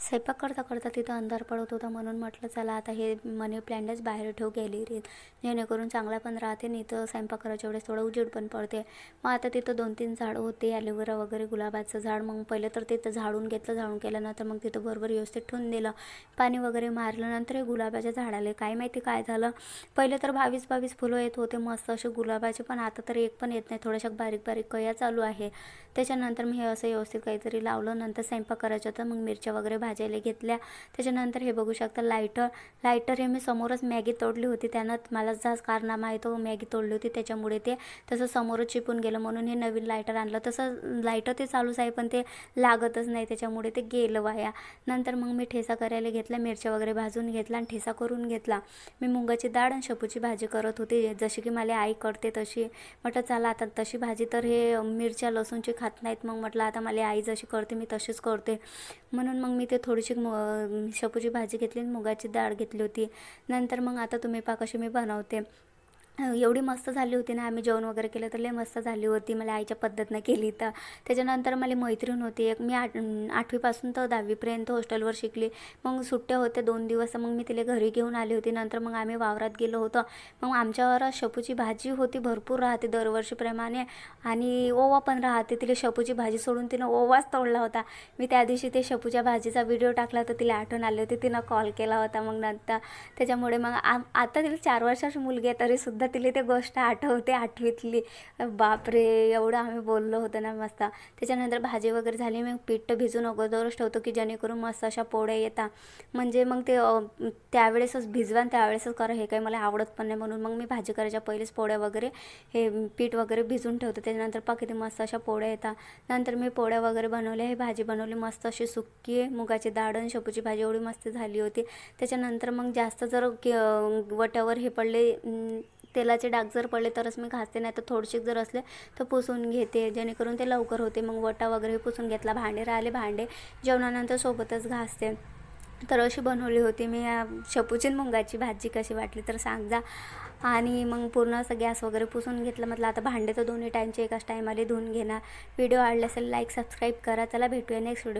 स्वयंपाक करता करता तिथं अंधार पडत होता, म्हणून म्हटलं चला आता हे मनी प्लॅन्टच बाहेर ठेवू गॅलरीत, जेणेकरून चांगला पण राहते. नाही तर स्वयंपाक करायच्या वेळेस थोडं उजेड पण पडते. मग आता तिथं 2-3 झाडं होते, ॲलोवेरा वगैरे, गुलाबाचं झाड. मग पहिले तर तिथं झाडून घेतलं, झाडून केल्यानंतर मग तिथं बरोबर व्यवस्थित ठेवून दिलं, पाणी वगैरे मारलं. नंतर हे गुलाबाच्या झाडाला काय माहिती काय झालं, पहिले तर 22-22 फुलं येत होते मस्त असे गुलाबाचे, पण आता तर एक पण येत नाही, थोड्याशा बारीक बारीक कया चालू आहे. त्याच्यानंतर मी हे असं व्यवस्थित काहीतरी लावलं. नंतर स्वयंपाक करायचं होतं, मग मिरच्या वगैरे भाजायला घेतल्या. त्याच्यानंतर हे बघू शकता लायटर हे मी समोरच मॅगी तोडली होती, त्यानं मला जास्त कारनामा आहे तो, मॅगी तोडली होती त्याच्यामुळे ते तसं समोरच चिपून गेलं, म्हणून हे नवीन लायटर आणलं. तसं लायटर ते चालूच आहे पण ते लागतच नाही, त्याच्यामुळे ते गेलं वाया. नंतर मग मी ठेचा करायला घेतला, मिरच्या वगैरे भाजून घेतला आणि ठेचा करून घेतला. मी मुगाची डाळ आणि शेपूची भाजी करत होती, जशी की मला आई करते तशी. म्हटलं चला आता तशी भाजी तर हे मिरच्या लसूणची खात नाहीत, मग म्हटलं आता मला आई जशी करते मी तशीच करते, म्हणून मग मी ते थोडीशी शेपूची भाजी घेतली आणि मुगाची डाळ घेतली होती. नंतर मग आता तुम्ही पहा कशी मी बनवते. एवढी मस्त झाली होती ना, आम्ही जेवण वगैरे केलं तर लय मस्त झाली होती, मला आईच्या पद्धतीनं केली. तर त्याच्यानंतर मला मैत्रीण होती एक, मी 8वीपासून तर 10वीपर्यंत हॉस्टेलवर शिकली. मग सुट्ट्या होत्या 2 दिवस, मग मी तिला घरी घेऊन आली होती. नंतर मग आम्ही वावरात गेलो होतो. मग आमच्यावर शेपूची भाजी होती, भरपूर राहते दरवर्षीप्रमाणे, आणि ओवा पण राहते. तिला शेपूची भाजी सोडून तिनं ओवाच तोडला होता. मी त्या दिवशी ते शेपूच्या भाजीचा व्हिडिओ टाकला तर तिला आठवण आली होती, तिनं कॉल केला होता. मग नंतर त्याच्यामुळे मग आता तिला 4 वर्षाची मुलगी आहे, तरीसुद्धा तिला ते गोष्ट आठवते 8वीतली. बापरे, एवढं आम्ही बोललो होतो ना मस्त. त्याच्यानंतर भाजी वगैरे झाली, मग पीठ भिजून अगोदरच ठेवतो की जेणेकरून मस्त अशा पोळ्या येतात. म्हणजे मग ते त्यावेळेसच भिजवा आणि त्यावेळेसच करा, हे काही मला आवडत पण नाही, म्हणून मग मी भाजी करायच्या पहिलेच पोळ्या वगैरे हे पीठ वगैरे भिजून ठेवतो. त्याच्यानंतर पहा किती मस्त अशा पोळ्या येतात. नंतर मी पोळ्या वगैरे बनवल्या, हे भाजी बनवली मस्त अशी सुक्की मुगाची डाळ आणि शेपूची भाजी एवढी मस्त झाली होती. त्याच्यानंतर मग जास्त जर वट्यावर हे पडले, तेलाचे डाग जर पडले तरच मी घासते, नाही तर थोडेसे जर असले तर पुसून घेते, जेणेकरून ते लवकर होते. मग वटा वगैरे पुसून घेतला, भांडे राहिले भांडे जेवणानंतर सोबतच घासते. तर अशी बनवली होती मी शेपूची मुगाची भाजी. कशी वाटली तर सांगा. आणि मग पूर्ण असं गॅस वगैरे पुसून घेतलं. म्हटलं आता भांडे तर दोन्ही टाईमचे एकाच टाईमाला धुवून घेणार. व्हिडिओ आवडला असेल लाईक सबस्क्राईब करा. चला भेटूया नेक्स्ट व्हिडिओ.